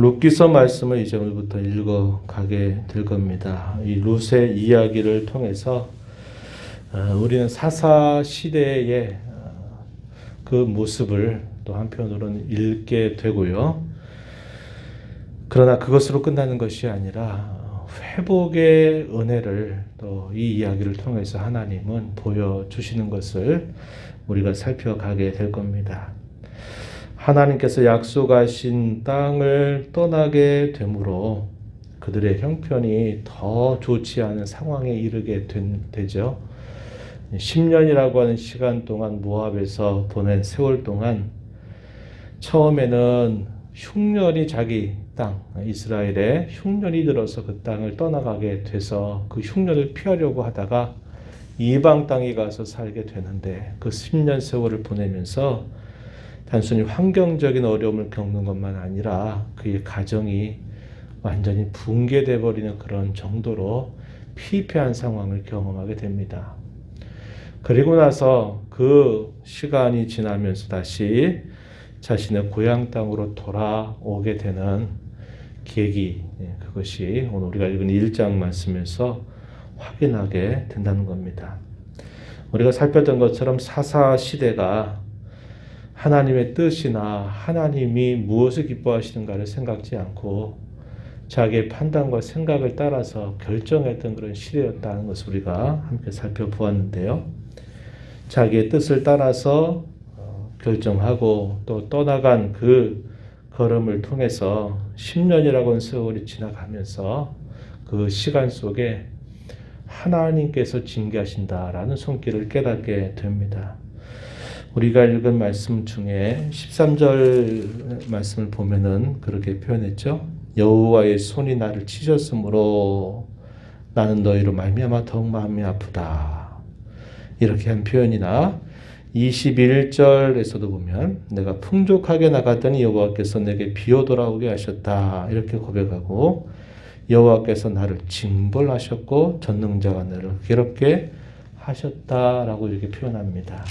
룻기서 말씀을 이제 오늘부터 읽어가게 될 겁니다. 이 룻의 이야기를 통해서 우리는 사사 시대의 그 모습을 또 한편으로는 읽게 되고요. 그러나 그것으로 끝나는 것이 아니라 회복의 은혜를 또 이 이야기를 통해서 하나님은 보여주시는 것을 우리가 살펴가게 될 겁니다. 하나님께서 약속하신 땅을 떠나게 되므로 그들의 형편이 더 좋지 않은 상황에 이르게 되죠. 10년이라고 하는 시간 동안 모압에서 보낸 세월 동안 처음에는 흉년이 자기 땅, 이스라엘에 흉년이 들어서 그 땅을 떠나가게 돼서 그 흉년을 피하려고 하다가 이방 땅에 가서 살게 되는데 그 10년 세월을 보내면서 단순히 환경적인 어려움을 겪는 것만 아니라 그의 가정이 완전히 붕괴돼 버리는 그런 정도로 피폐한 상황을 경험하게 됩니다. 그리고 나서 그 시간이 지나면서 다시 자신의 고향 땅으로 돌아오게 되는 계기, 그것이 오늘 우리가 읽은 1장 말씀에서 확인하게 된다는 겁니다. 우리가 살폈던 것처럼 사사 시대가 하나님의 뜻이나 하나님이 무엇을 기뻐하시는가를 생각지 않고 자기의 판단과 생각을 따라서 결정했던 그런 시대였다는 것을 우리가 함께 살펴보았는데요. 자기의 뜻을 따라서 결정하고 또 떠나간 그 걸음을 통해서 10년이라고 하는 세월이 지나가면서 그 시간 속에 하나님께서 징계하신다라는 손길을 깨닫게 됩니다. 우리가 읽은 말씀 중에 13절 말씀을 보면은 그렇게 표현했죠. 여호와의 손이 나를 치셨으므로 나는 너희로 말미암아 더욱 마음이 아프다. 이렇게 한 표현이나 21절에서도 보면 내가 풍족하게 나갔더니 여호와께서 내게 비어 돌아오게 하셨다. 이렇게 고백하고 여호와께서 나를 징벌하셨고 전능자가 나를 괴롭게 하셨다라고 이렇게 표현합니다.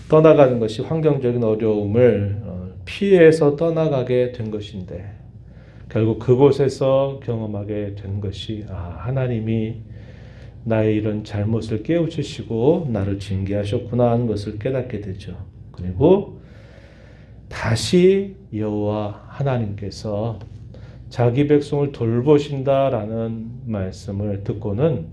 떠나가는 것이 환경적인 어려움을 피해서 떠나가게 된 것인데 결국 그곳에서 경험하게 된 것이 하나님이 나의 이런 잘못을 깨우치시고 나를 징계하셨구나 하는 것을 깨닫게 되죠. 그리고 다시 여호와 하나님께서 자기 백성을 돌보신다라는 말씀을 듣고는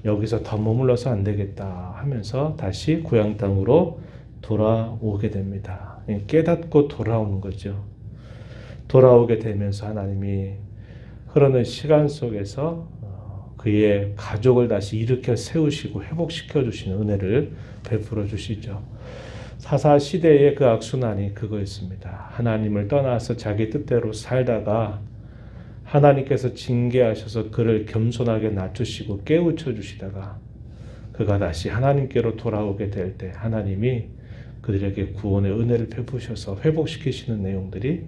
여기서 더 머물러서 안 되겠다 하면서 다시 고향 땅으로 돌아오게 됩니다. 깨닫고 돌아오는 거죠. 돌아오게 되면서 하나님이 흐르는 시간 속에서 그의 가족을 다시 일으켜 세우시고 회복시켜 주시는 은혜를 베풀어 주시죠. 사사 시대의 그 악순환이 그거였습니다. 하나님을 떠나서 자기 뜻대로 살다가 하나님께서 징계하셔서 그를 겸손하게 낮추시고 깨우쳐 주시다가 그가 다시 하나님께로 돌아오게 될 때 하나님이 그들에게 구원의 은혜를 베푸셔서 회복시키시는 내용들이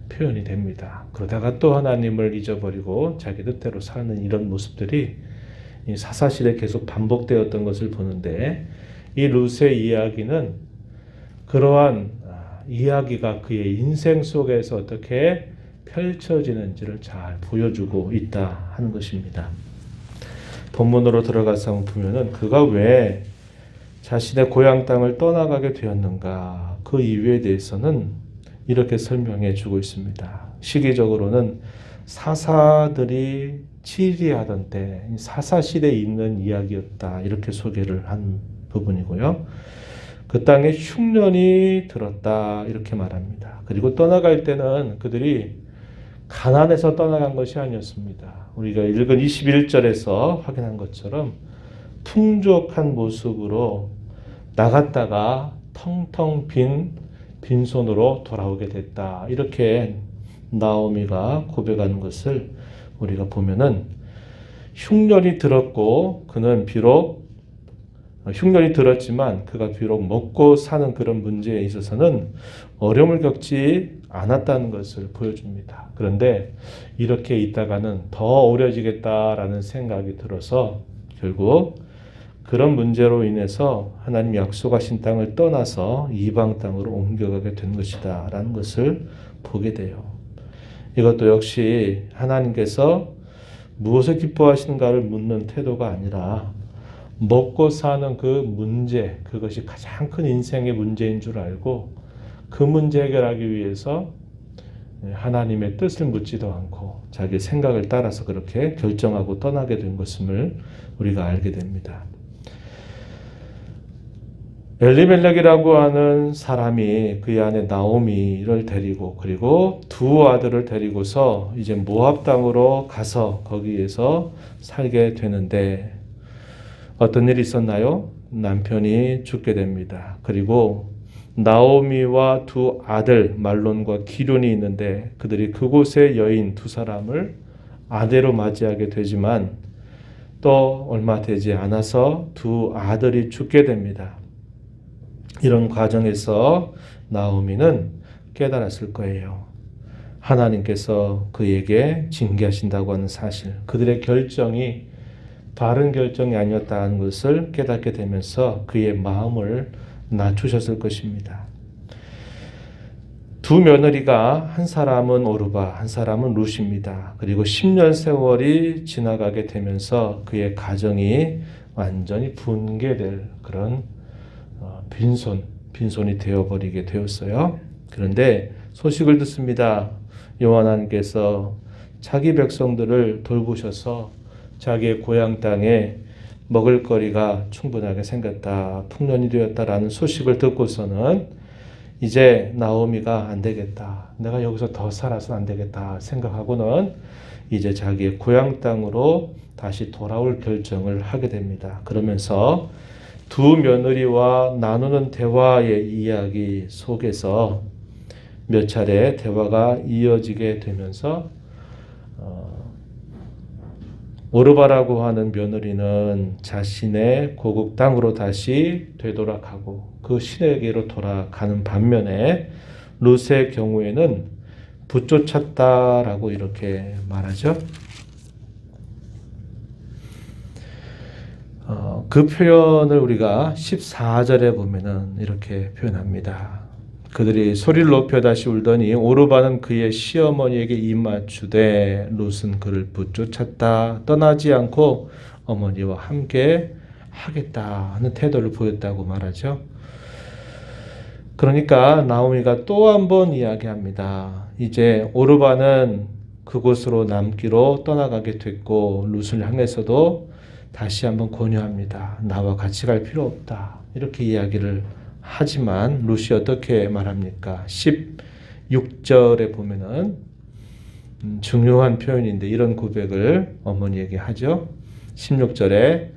표현이 됩니다. 그러다가 또 하나님을 잊어버리고 자기 뜻대로 사는 이런 모습들이 이 사사시대에 계속 반복되었던 것을 보는데 이 룻의 이야기는 그러한 이야기가 그의 인생 속에서 어떻게 펼쳐지는지를 잘 보여주고 있다 하는 것입니다. 본문으로 들어가서 보면은 그가 왜 자신의 고향 땅을 떠나가게 되었는가 그 이유에 대해서는 이렇게 설명해 주고 있습니다. 시기적으로는 사사들이 치리하던 때 사사시대에 있는 이야기였다 이렇게 소개를 한 부분이고요. 그 땅에 흉년이 들었다 이렇게 말합니다. 그리고 떠나갈 때는 그들이 가난해서 떠나간 것이 아니었습니다. 우리가 읽은 21절에서 확인한 것처럼 풍족한 모습으로 나갔다가 텅텅 빈손으로 돌아오게 됐다. 이렇게 나오미가 고백하는 것을 우리가 보면은 흉년이 들었고 그는 비록 흉년이 들었지만 그가 비록 먹고 사는 그런 문제에 있어서는 어려움을 겪지 않았다는 것을 보여줍니다. 그런데 이렇게 있다가는 더 어려워지겠다라는 생각이 들어서 결국 그런 문제로 인해서 하나님이 약속하신 땅을 떠나서 이방 땅으로 옮겨가게 된 것이다 라는 것을 보게 돼요. 이것도 역시 하나님께서 무엇을 기뻐하시는가를 묻는 태도가 아니라 먹고 사는 그 문제, 그것이 가장 큰 인생의 문제인 줄 알고 그 문제 해결하기 위해서 하나님의 뜻을 묻지도 않고 자기 생각을 따라서 그렇게 결정하고 떠나게 된 것임을 우리가 알게 됩니다. 엘리멜렉이라고 하는 사람이 그의 아내 나오미를 데리고 그리고 두 아들을 데리고서 이제 모압 땅으로 가서 거기에서 살게 되는데 어떤 일이 있었나요? 남편이 죽게 됩니다. 그리고 나오미와 두 아들 말론과 기륜이 있는데 그들이 그곳의 여인 두 사람을 아내로 맞이하게 되지만 또 얼마 되지 않아서 두 아들이 죽게 됩니다. 이런 과정에서 나오미는 깨달았을 거예요. 하나님께서 그에게 징계하신다고 하는 사실, 그들의 결정이 바른 결정이 아니었다는 것을 깨닫게 되면서 그의 마음을 낮추셨을 것입니다. 두 며느리가 한 사람은 오르바, 한 사람은 룻입니다. 그리고 10년 세월이 지나가게 되면서 그의 가정이 완전히 붕괴될 그런 빈손이 되어버리게 되었어요. 그런데 소식을 듣습니다. 여호와 하나님께서 자기 백성들을 돌보셔서 자기의 고향 땅에 먹을거리가 충분하게 생겼다, 풍년이 되었다라는 소식을 듣고서는 이제 나오미가 안 되겠다, 내가 여기서 더 살아서 안 되겠다 생각하고는 이제 자기의 고향 땅으로 다시 돌아올 결정을 하게 됩니다. 그러면서 두 며느리와 나누는 대화의 이야기 속에서 몇 차례 대화가 이어지게 되면서 오르바라고 하는 며느리는 자신의 고국 땅으로 다시 되돌아가고 그 신에게로 돌아가는 반면에 룻의 경우에는 붙쫓았다라고 이렇게 말하죠. 그 표현을 우리가 14절에 보면은 이렇게 표현합니다. 그들이 소리를 높여 다시 울더니 오르바는 그의 시어머니에게 입맞추되 룻은 그를 붙쫓았다. 떠나지 않고 어머니와 함께 하겠다는 태도를 보였다고 말하죠. 그러니까 나오미가 또 한 번 이야기합니다. 이제 오르바는 그곳으로 남기로 떠나가게 됐고 룻을 향해서도 다시 한번 권유합니다. 나와 같이 갈 필요 없다. 이렇게 이야기를 하지만 룻이 어떻게 말합니까? 16절에 보면은 중요한 표현인데 이런 고백을 어머니에게 하죠. 16절에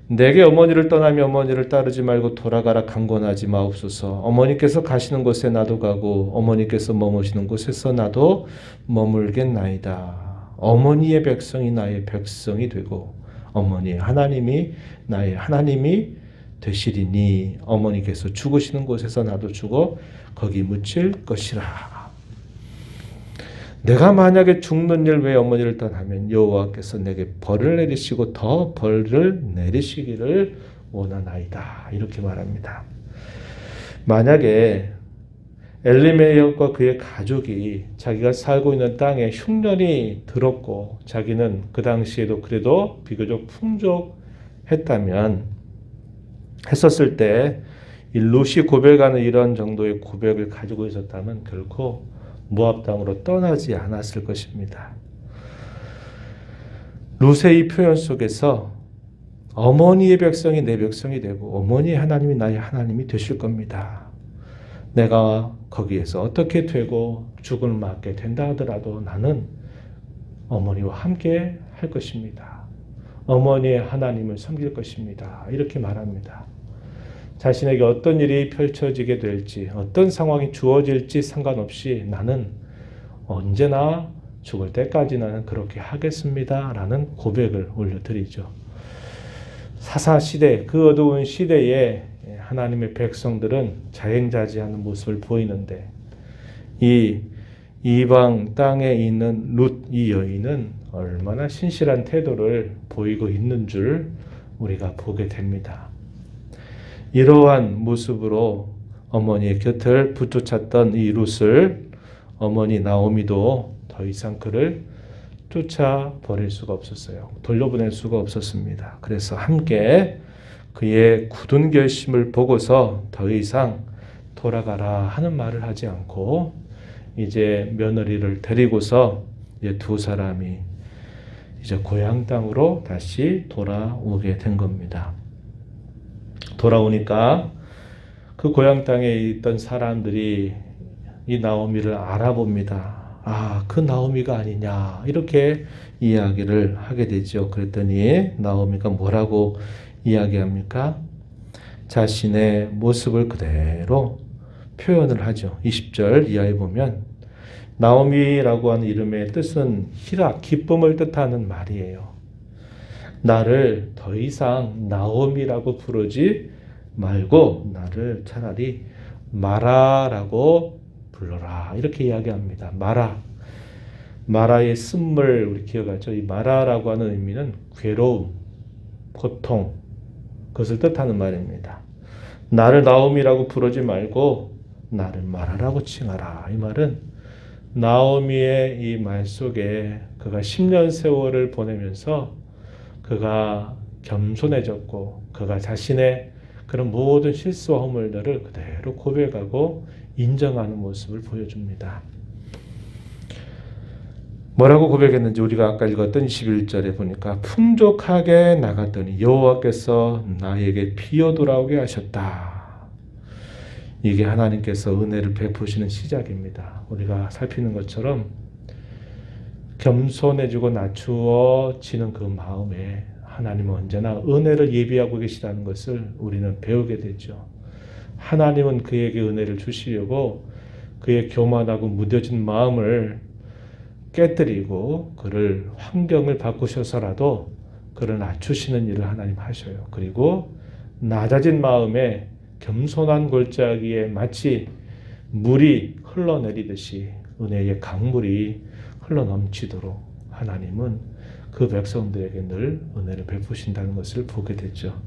내게 어머니를 떠나며 어머니를 따르지 말고 돌아가라 강권하지 마옵소서. 어머니께서 가시는 곳에 나도 가고 어머니께서 머무시는 곳에서 나도 머물겠나이다. 어머니의 백성이 나의 백성이 되고 어머니의 하나님이 나의 하나님이 되시리니 어머니께서 죽으시는 곳에서 나도 죽어 거기 묻힐 것이라. 내가 만약에 죽는 일 외에 어머니를 떠나면 여호와께서 내게 벌을 내리시고 더 벌을 내리시기를 원하나이다. 이렇게 말합니다. 만약에 엘리멜렉과 그의 가족이 자기가 살고 있는 땅에 흉년이 들었고 자기는 그 당시에도 그래도 비교적 풍족했다면 했었을 때 이 룻이 고백하는 이런 정도의 고백을 가지고 있었다면 결코 모압 땅으로 떠나지 않았을 것입니다. 룻의 이 표현 속에서 어머니의 백성이 내 백성이 되고 어머니의 하나님이 나의 하나님이 되실 겁니다. 내가 거기에서 어떻게 되고 죽음을 맞게 된다 하더라도 나는 어머니와 함께 할 것입니다. 어머니의 하나님을 섬길 것입니다. 이렇게 말합니다. 자신에게 어떤 일이 펼쳐지게 될지 어떤 상황이 주어질지 상관없이 나는 언제나 죽을 때까지 나는 그렇게 하겠습니다. 라는 고백을 올려드리죠. 사사시대 그 어두운 시대에 하나님의 백성들은 자행자지하는 모습을 보이는데 이 이방 땅에 있는 룻 이 여인은 얼마나 신실한 태도를 보이고 있는 줄 우리가 보게 됩니다. 이러한 모습으로 어머니의 곁을 붙쫓았던 이 룻을 어머니 나오미도 더 이상 그를 쫓아버릴 수가 없었어요. 돌려보낼 수가 없었습니다. 그래서 함께 그의 굳은 결심을 보고서 더 이상 돌아가라 하는 말을 하지 않고 이제 며느리를 데리고서 이제 두 사람이 이제 고향 땅으로 다시 돌아오게 된 겁니다. 돌아오니까 그 고향 땅에 있던 사람들이 이 나오미를 알아봅니다. 아, 그 나오미가 아니냐 이렇게 이야기를 하게 되죠. 그랬더니 나오미가 뭐라고 이야기합니까? 자신의 모습을 그대로 표현을 하죠. 20절 이하에 보면 나오미라고 하는 이름의 뜻은 희락, 기쁨을 뜻하는 말이에요. 나를 더 이상 나오미라고 부르지 말고 나를 차라리 마라라고 불러라 이렇게 이야기합니다. 마라의 쓴물 우리 기억하죠? 이 마라라고 하는 의미는 괴로움, 고통 그것을 뜻하는 말입니다. 나를 나오미라고 부르지 말고 나를 마라라고 칭하라. 이 말은 나오미의 이 말 속에 그가 10년 세월을 보내면서 그가 겸손해졌고 그가 자신의 그런 모든 실수와 허물들을 그대로 고백하고 인정하는 모습을 보여줍니다. 뭐라고 고백했는지 우리가 아까 읽었던 21절에 보니까 풍족하게 나갔더니 여호와께서 나에게 피어 돌아오게 하셨다. 이게 하나님께서 은혜를 베푸시는 시작입니다. 우리가 살피는 것처럼 겸손해지고 낮추어지는 그 마음에 하나님은 언제나 은혜를 예비하고 계시다는 것을 우리는 배우게 되죠. 하나님은 그에게 은혜를 주시려고 그의 교만하고 무뎌진 마음을 깨뜨리고 그를 환경을 바꾸셔서라도 그를 낮추시는 일을 하나님 하셔요. 그리고 낮아진 마음에 겸손한 골짜기에 마치 물이 흘러내리듯이 은혜의 강물이 흘러넘치도록 하나님은 그 백성들에게 늘 은혜를 베푸신다는 것을 보게 되죠.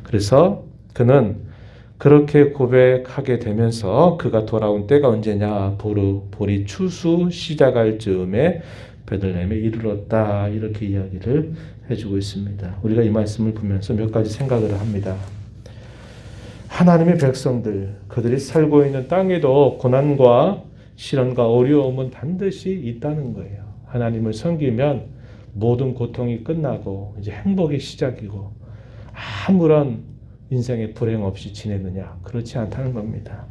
그래서 그는 그렇게 고백하게 되면서 그가 돌아온 때가 언제냐? 보리 추수 시작할 즈음에 베들레헴에 이르렀다. 이렇게 이야기를 해주고 있습니다. 우리가 이 말씀을 보면서 몇 가지 생각을 합니다. 하나님의 백성들, 그들이 살고 있는 땅에도 고난과 시련과 어려움은 반드시 있다는 거예요. 하나님을 섬기면 모든 고통이 끝나고 이제 행복이 시작이고 아무런 인생의 불행 없이 지내느냐? 그렇지 않다는 겁니다.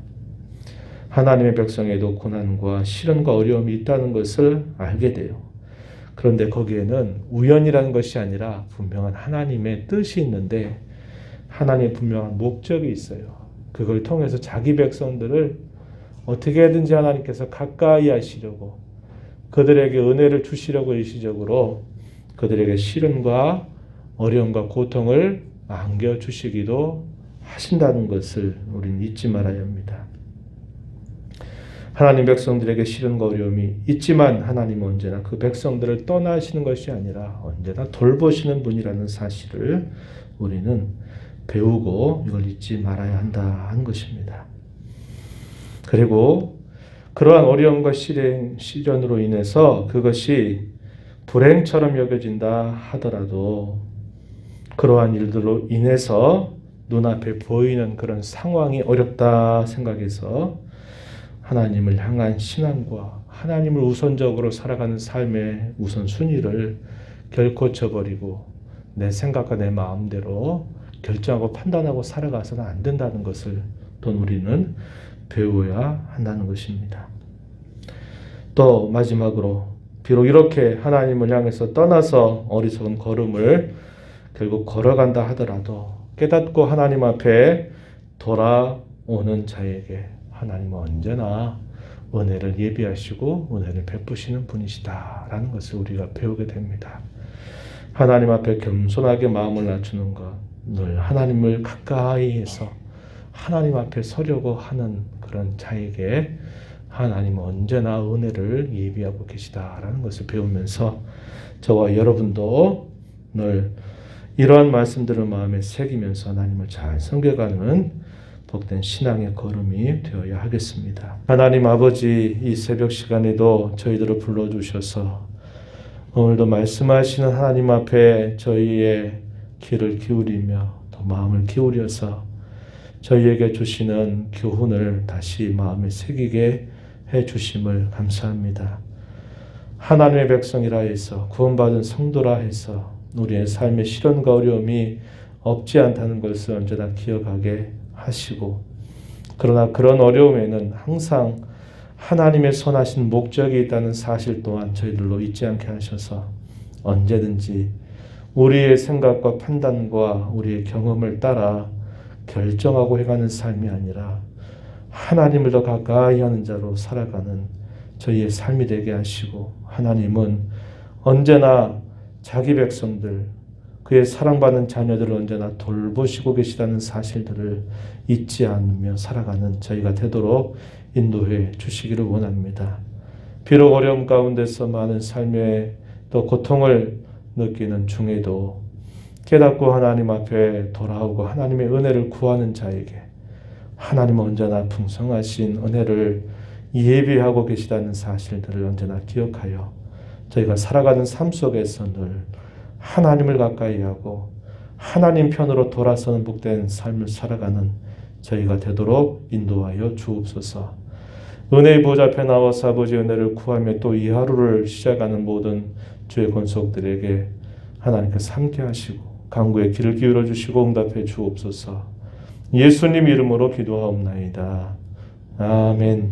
하나님의 백성에도 고난과 시련과 어려움이 있다는 것을 알게 돼요. 그런데 거기에는 우연이라는 것이 아니라 분명한 하나님의 뜻이 있는데 하나님의 분명한 목적이 있어요. 그걸 통해서 자기 백성들을 어떻게든지 하나님께서 가까이 하시려고 그들에게 은혜를 주시려고 일시적으로 그들에게 시련과 어려움과 고통을 안겨주시기도 하신다는 것을 우리는 잊지 말아야 합니다. 하나님 백성들에게 시련과 어려움이 있지만 하나님은 언제나 그 백성들을 떠나시는 것이 아니라 언제나 돌보시는 분이라는 사실을 우리는 배우고 이걸 잊지 말아야 한다는 것입니다. 그리고 그러한 어려움과 시련으로 인해서 그것이 불행처럼 여겨진다 하더라도 그러한 일들로 인해서 눈앞에 보이는 그런 상황이 어렵다 생각해서 하나님을 향한 신앙과 하나님을 우선적으로 살아가는 삶의 우선순위를 결코 저버리고 내 생각과 내 마음대로 결정하고 판단하고 살아가서는 안 된다는 것을 또 우리는 배워야 한다는 것입니다. 또 마지막으로 비록 이렇게 하나님을 향해서 떠나서 어리석은 걸음을 결국 걸어간다 하더라도 깨닫고 하나님 앞에 돌아오는 자에게 하나님은 언제나 은혜를 예비하시고 은혜를 베푸시는 분이시다라는 것을 우리가 배우게 됩니다. 하나님 앞에 겸손하게 마음을 낮추는 것, 늘 하나님을 가까이 해서 하나님 앞에 서려고 하는 그런 자에게 하나님은 언제나 은혜를 예비하고 계시다라는 것을 배우면서 저와 여러분도 늘 이러한 말씀들을 마음에 새기면서 하나님을 잘 섬겨가는 복된 신앙의 걸음이 되어야 하겠습니다. 하나님 아버지, 이 새벽 시간에도 저희들을 불러주셔서 오늘도 말씀하시는 하나님 앞에 저희의 귀를 기울이며 또 마음을 기울여서 저희에게 주시는 교훈을 다시 마음에 새기게 해주심을 감사합니다. 하나님의 백성이라 해서 구원받은 성도라 해서 우리의 삶의 시련과 어려움이 없지 않다는 것을 언제나 기억하게 하시고, 그러나 그런 어려움에는 항상 하나님의 선하신 목적이 있다는 사실 또한 저희들로 잊지 않게 하셔서 언제든지 우리의 생각과 판단과 우리의 경험을 따라 결정하고 해가는 삶이 아니라 하나님을 더 가까이 하는 자로 살아가는 저희의 삶이 되게 하시고, 하나님은 언제나 자기 백성들, 그의 사랑받는 자녀들을 언제나 돌보시고 계시다는 사실들을 잊지 않으며 살아가는 저희가 되도록 인도해 주시기를 원합니다. 비록 어려움 가운데서 많은 삶의 또 고통을 느끼는 중에도 깨닫고 하나님 앞에 돌아오고 하나님의 은혜를 구하는 자에게 하나님은 언제나 풍성하신 은혜를 예비하고 계시다는 사실들을 언제나 기억하여 저희가 살아가는 삶 속에서 늘 하나님을 가까이 하고 하나님 편으로 돌아서는 복된 삶을 살아가는 저희가 되도록 인도하여 주옵소서. 은혜의 보좌 앞에 나와서 아버지의 은혜를 구하며 또 이 하루를 시작하는 모든 주의 권속들에게 하나님께서 함께 하시고 간구의 귀를 기울여 주시고 응답해 주옵소서. 예수님 이름으로 기도하옵나이다. 아멘.